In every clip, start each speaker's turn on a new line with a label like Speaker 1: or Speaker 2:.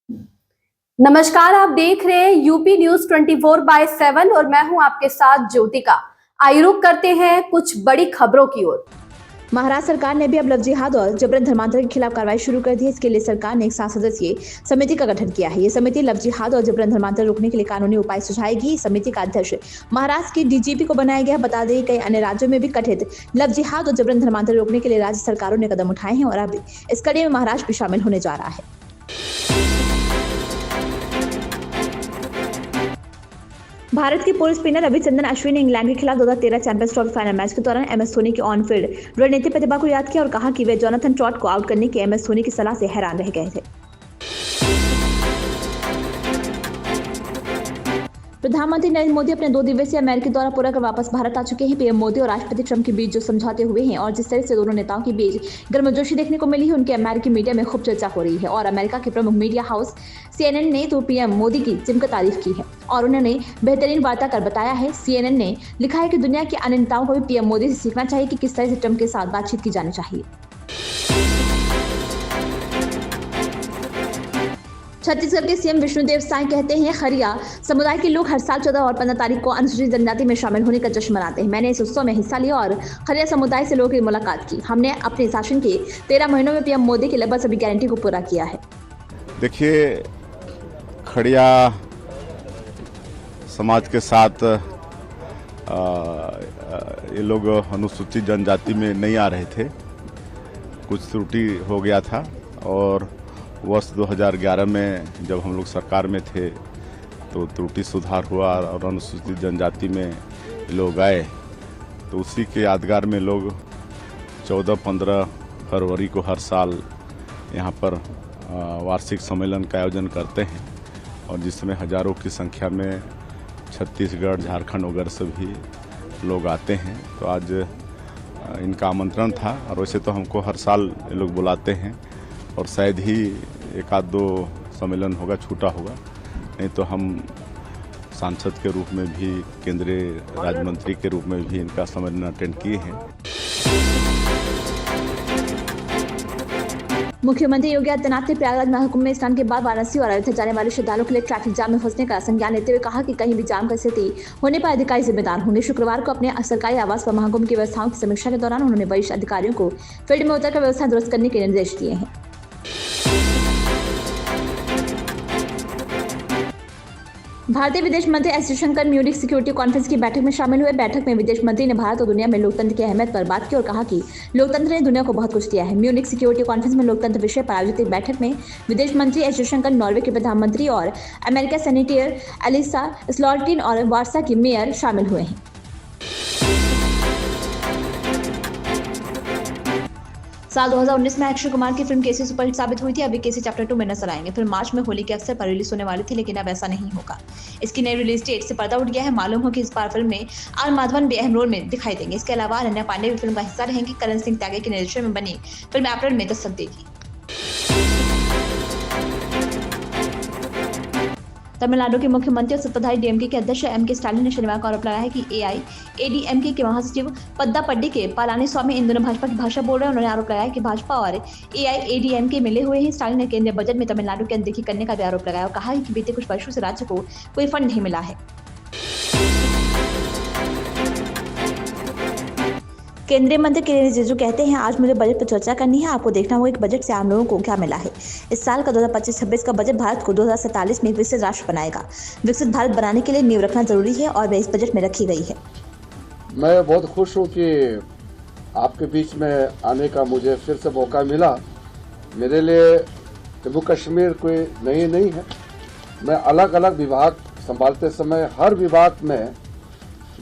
Speaker 1: नमस्कार, आप देख रहे हैं यूपी न्यूज 24/7 और मैं हूं आपके साथ ज्योतिका। आइए रुक करते हैं कुछ बड़ी खबरों की ओर।
Speaker 2: महाराष्ट्र सरकार ने भी अब लव जिहाद और जबरन धर्मांतरण के खिलाफ कार्रवाई शुरू कर दी है। इसके लिए सरकार ने एक 7 सदस्यीय समिति का गठन किया है। ये समिति लव जिहाद और जबरन धर्मांतरण रोकने के लिए कानूनी उपाय सुझाएगी। समिति का अध्यक्ष महाराष्ट्र के डीजीपी को बनाया गया। बता दें कई अन्य राज्यों में भी कथित लव जिहाद और जबरन धर्मांतरण रोकने के लिए राज्य सरकारों ने कदम उठाए हैं और अब इस कड़ी में महाराष्ट्र भी शामिल होने जा रहा है। भारत के पूर्व स्पिनर रविचंद्रन अश्विन ने इंग्लैंड के खिलाफ 2013 चैंपियंस ट्रॉफी फाइनल मैच के दौरान एमएस धोनी की ऑन फील्ड रणनीतिक प्रतिभा को याद किया और कहा कि वे जोनाथन ट्रॉट को आउट करने की एमएस धोनी की सलाह से हैरान रह गए थे। प्रधानमंत्री नरेंद्र मोदी अपने 2 दिवसीय अमेरिकी दौरा पूरा कर वापस भारत आ चुके हैं। पीएम मोदी और राष्ट्रपति ट्रंप के बीच जो समझौते हुए हैं और जिस तरह से दोनों नेताओं के बीच गर्मजोशी देखने को मिली है, उनकी अमेरिकी मीडिया में खूब चर्चा हो रही है। और अमेरिका के प्रमुख मीडिया हाउस CNN ने तो पीएम मोदी की जमकर तारीफ की है और उन्होंने बेहतरीन वार्ता कर बताया है। CNN ने लिखा है कि दुनिया के अन्य नेताओं को भी पीएम मोदी से सीखना चाहिए कि किस तरह से ट्रंप के साथ बातचीत की जानी चाहिए। छत्तीसगढ़ के सीएम विष्णुदेव साय कहते हैं, खरिया समुदाय के लोग हर साल 14 और 15 तारीख को अनुसूचित जनजाति में शामिल होने का जश्न मनाते हैं। मैंने इस उत्सव में हिस्सा लिया और खरिया समुदाय से लोगों की मुलाकात की। हमने अपने शासन के 13 महीनों में पीएम मोदी की लगभग सभी गारंटी को पूरा किया है।
Speaker 3: देखिए, खड़िया समाज के साथ ये लोग अनुसूचित जनजाति में नहीं आ रहे थे, कुछ त्रुटि हो गया था और वर्ष 2011 में जब हम लोग सरकार में थे तो त्रुटि सुधार हुआ और अनुसूचित जनजाति में लोग आए, तो उसी के यादगार में लोग 14-15 फरवरी को हर साल यहाँ पर वार्षिक सम्मेलन का आयोजन करते हैं और जिसमें हजारों की संख्या में छत्तीसगढ़, झारखंड वगैरह से भी लोग आते हैं। तो आज इनका आमंत्रण था और वैसे तो हमको हर साल ये लोग बुलाते हैं और शायद ही 1-2 सम्मेलन होगा, छूटा होगा, नहीं तो हम सांसद के रूप में भी, केंद्रीय राज्य मंत्री के रूप में भी इनका सम्मेलन अटेंड किए हैं।
Speaker 2: मुख्यमंत्री योगी आदित्यनाथ ने प्रयागराज महाकुंभ में स्नान के बाद वाराणसी और अयोध्या जाने वाले श्रद्धालुओं के लिए ट्रैफिक जाम में फंसने का संज्ञान लेते हुए कहा कि कहीं भी जाम की स्थिति होने पर अधिकारी जिम्मेदार होंगे। शुक्रवार को अपने सरकारी आवास पर महाकुंभ की व्यवस्थाओं की समीक्षा के दौरान उन्होंने वरिष्ठ अधिकारियों को फील्ड में उतरकर व्यवस्था दुरुस्त करने के निर्देश दिए हैं। भारतीय विदेश मंत्री S Jaishankar Munich security conference की बैठक में शामिल हुए। बैठक में विदेश मंत्री ने भारत और दुनिया में लोकतंत्र की अहमियत पर बात की और कहा कि लोकतंत्र ने दुनिया को बहुत कुछ दिया है। म्यूनिख सिक्योरिटी कॉन्फ्रेंस में लोकतंत्र विषय पर आयोजित एक बैठक में विदेश मंत्री एस जयशंकर, नॉर्वे के प्रधानमंत्री और अमेरिका सेनेटर एलिसा स्लॉटिन और वार्सा की मेयर शामिल हुए हैं। साल 2019 में अक्षय कुमार की फिल्म केसी सुपरहिट साबित हुई थी। अभी केसी चैप्टर 2 में नजर आएंगे। फिल्म मार्च में होली के अवसर पर रिलीज होने वाली थी, लेकिन अब ऐसा नहीं होगा। इसकी नई रिलीज डेट से पर्दा उठ गया है। मालूम हो कि इस बार फिल्म में आर माधवन भी अहम रोल में दिखाई देंगे। इसके अलावा अनन्या पांडे भी फिल्म का हिस्सा रहेंगी। करण सिंह त्यागी के निर्देशन में बनी फिल्म अप्रैल में दस्तक देगी। तमिलनाडु के मुख्यमंत्री और सत्ताधारी डीएमके के अध्यक्ष एम.के. स्टालिन ने शनिवार को आरोप लगाया है कि एआईएडीएमके के महासचिव पद्दापड्डी के पलानीस्वामी इन दिनों भाजपा की भाषा बोल रहे हैं। उन्होंने आरोप लगाया कि भाजपा और एआईएडीएमके मिले हुए हैं। स्टालिन ने केंद्रीय बजट में तमिलनाडु की अनदेखी करने का भी आरोप लगाया और कहा कि बीते कुछ वर्षों से राज्य को कोई फंड नहीं मिला है। केंद्रीय मंत्री किरेन रिजिजू कहते हैं, आज मुझे बजट पर चर्चा करनी है। आपको देखना होगा कि बजट से आम लोगों को क्या मिला है। इस साल का 2025-26 का बजट भारत को 2047 में विकसित राष्ट्र बनाएगा। विकसित भारत बनाने के लिए नींव रखना जरूरी है और वह इस बजट में रखी गई है।
Speaker 4: मैं बहुत खुश हूँ कि आपके बीच में आने का मुझे फिर से मौका मिला। मेरे लिए जम्मू कश्मीर कोई नई नहीं है। मैं अलग अलग विभाग संभालते समय हर विभाग में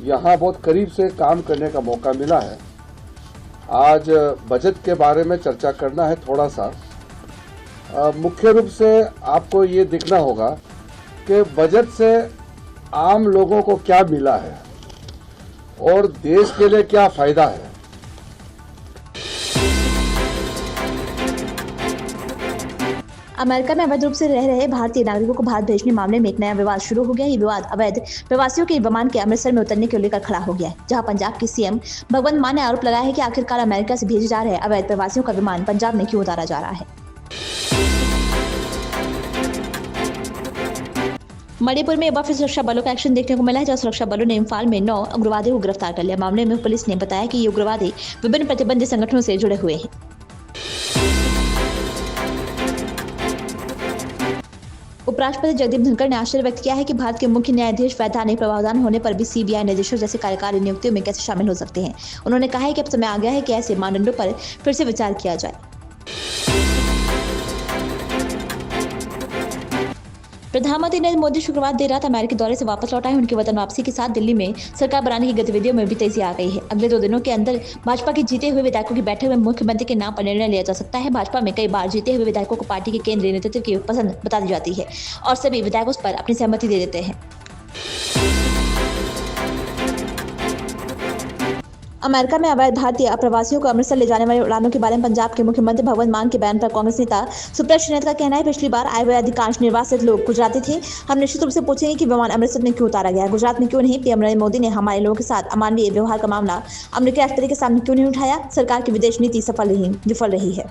Speaker 4: यहाँ बहुत करीब से काम करने का मौका मिला है। आज बजट के बारे में चर्चा करना है। थोड़ा सा मुख्य रूप से आपको ये देखना होगा कि बजट से आम लोगों को क्या मिला है और देश के लिए क्या फायदा है।
Speaker 2: अमेरिका में अवैध रूप से रह रहे भारतीय नागरिकों को भारत भेजने मामले में एक नया विवाद शुरू हो गया। ये विवाद अवैध प्रवासियों के विमान के अमृतसर में उतरने को लेकर खड़ा हो गया है, जहां पंजाब के सीएम भगवंत मान ने आरोप लगाया है कि आखिरकार अमेरिका से भेजे जा रहे अवैध प्रवासियों का विमान पंजाब में क्यों उतारा जा रहा है। मणिपुर में एक बार फिर सुरक्षा बलों का एक्शन देखने को मिला है, जहां सुरक्षा बलों ने इम्फाल में 9 उग्रवादियों को गिरफ्तार कर लिया। मामले में पुलिस ने बताया कि ये उग्रवादी विभिन्न प्रतिबंधित संगठनों से जुड़े हुए हैं। उपराष्ट्रपति जगदीप धनखड़ ने आश्चर्य व्यक्त किया है कि भारत के मुख्य न्यायाधीश वैधानिक प्रावधान होने पर भी सीबीआई निदेशक जैसे कार्यकारी नियुक्तियों में कैसे शामिल हो सकते हैं। उन्होंने कहा है कि अब समय आ गया है कि ऐसे मानदंडों पर फिर से विचार किया जाए। प्रधानमंत्री नरेंद्र मोदी शुक्रवार देर रात अमेरिकी दौरे से वापस लौट आए। उनकी वतन वापसी के साथ दिल्ली में सरकार बनाने की गतिविधियों में भी तेजी आ गई है। अगले 2 दिनों के अंदर भाजपा के जीते हुए विधायकों की बैठक में मुख्यमंत्री के नाम पर निर्णय लिया जा सकता है। भाजपा में कई बार जीते हुए विधायकों को पार्टी के केंद्रीय नेतृत्व की पसंद बता दी जाती है और सभी विधायक उस पर अपनी सहमति दे देते हैं। अमेरिका में अवैध भारतीय अप्रवासियों को अमृतसर ले जाने वाली उड़ानों के बारे में पंजाब के मुख्यमंत्री भगवंत मान के बयान पर कांग्रेस नेता सुब्रत शरनेत का कहना है, पिछली बार आए हुए अधिकांश निर्वासित लोग गुजराती थे। हम निश्चित रूप से पूछेंगे कि विमान अमृतसर में क्यों उतारा गया, गुजरात में क्यों नहीं। पीएम नरेंद्र मोदी ने हमारे लोगों के साथ अमानवीय व्यवहार का मामला अमेरिकी राष्ट्रपति के सामने क्यों नहीं उठाया। सरकार की विदेश नीति विफल रही है।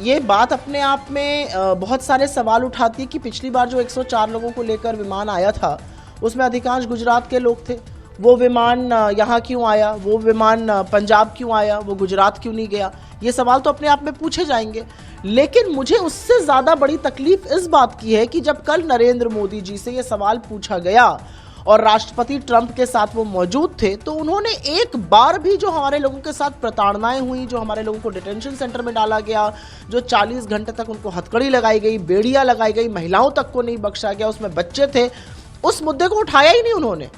Speaker 5: ये बात अपने आप में बहुत सारे सवाल उठाती है कि पिछली बार जो 104 लोगों को लेकर विमान आया था उसमें अधिकांश गुजरात के लोग थे। वो विमान यहाँ क्यों आया, वो विमान पंजाब क्यों आया, वो गुजरात क्यों नहीं गया, ये सवाल तो अपने आप में पूछे जाएंगे। लेकिन मुझे उससे ज़्यादा बड़ी तकलीफ इस बात की है कि जब कल नरेंद्र मोदी जी से ये सवाल पूछा गया और राष्ट्रपति ट्रंप के साथ वो मौजूद थे, तो उन्होंने एक बार भी जो हमारे लोगों के साथ प्रताड़नाएं हुई, जो हमारे लोगों को डिटेंशन सेंटर में डाला गया, जो 40 घंटे तक उनको हथकड़ी लगाई गई, बेड़ियां लगाई गई, महिलाओं तक को नहीं बख्शा गया, उसमें बच्चे थे, उस मुद्दे को उठाया ही नहीं उन्होंने।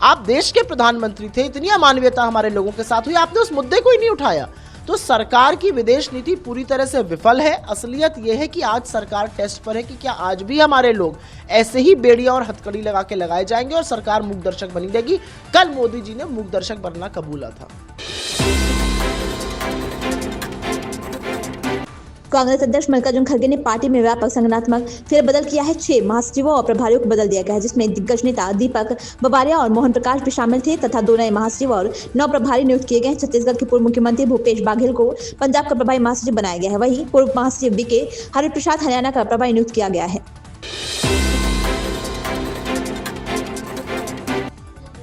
Speaker 5: आप देश के प्रधानमंत्री थे, इतनी अमानवीयता हमारे लोगों के साथ हुई, आपने उस मुद्दे को ही नहीं उठाया। तो सरकार की विदेश नीति पूरी तरह से विफल है। असलियत यह है कि आज सरकार टेस्ट पर है कि क्या आज भी हमारे लोग ऐसे ही बेड़ियां और हथकड़ी लगा के लगाए जाएंगे और सरकार मूक दर्शक बनी रहेगी। कल मोदी जी ने मूक दर्शक बनना कबूला था।
Speaker 2: कांग्रेस अध्यक्ष मल्लिकार्जुन खड़गे ने पार्टी में व्यापक संगठनात्मक फेरबदल किया है। 6 महासचिवों और प्रभारियों को बदल दिया गया है, जिसमें दिग्गज नेता दीपक बबारिया और मोहन प्रकाश भी शामिल थे तथा 2 नए महासचिव और 9 प्रभारी नियुक्त किए गए। छत्तीसगढ़ के पूर्व मुख्यमंत्री भूपेश बाघेल को पंजाब का प्रभारी महासचिव बनाया गया है। वहीं पूर्व महासचिव बीके हरिप्रसाद हरियाणा का प्रभारी नियुक्त किया गया है।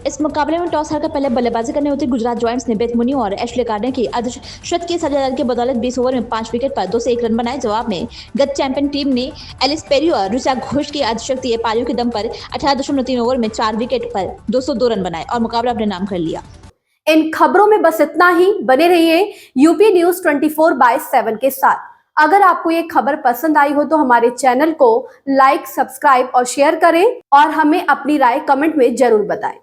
Speaker 2: इस मुकाबले में टॉस हारकर पहले बल्लेबाजी करने उतरी गुजरात जॉयंट्स ने बेथ मुनी और एशले गार्डनर की अर्धशतकीय साझेदारी के बदौलत 20 ओवर में 5 विकेट पर 201 रन बनाए। जवाब में गत चैंपियन टीम ने एलिस पेरी और ऋचा घोष की अर्धशतकीय पारियों के दम पर 18.3 ओवर में 4 विकेट पर 202 रन बनाए और मुकाबला अपने नाम कर लिया।
Speaker 1: इन खबरों में बस इतना ही। बने रहिए यूपी न्यूज 24/7 के साथ। अगर आपको ये खबर पसंद आई हो तो हमारे चैनल को लाइक, सब्सक्राइब और शेयर करें और हमें अपनी राय कमेंट में जरूर बताएं।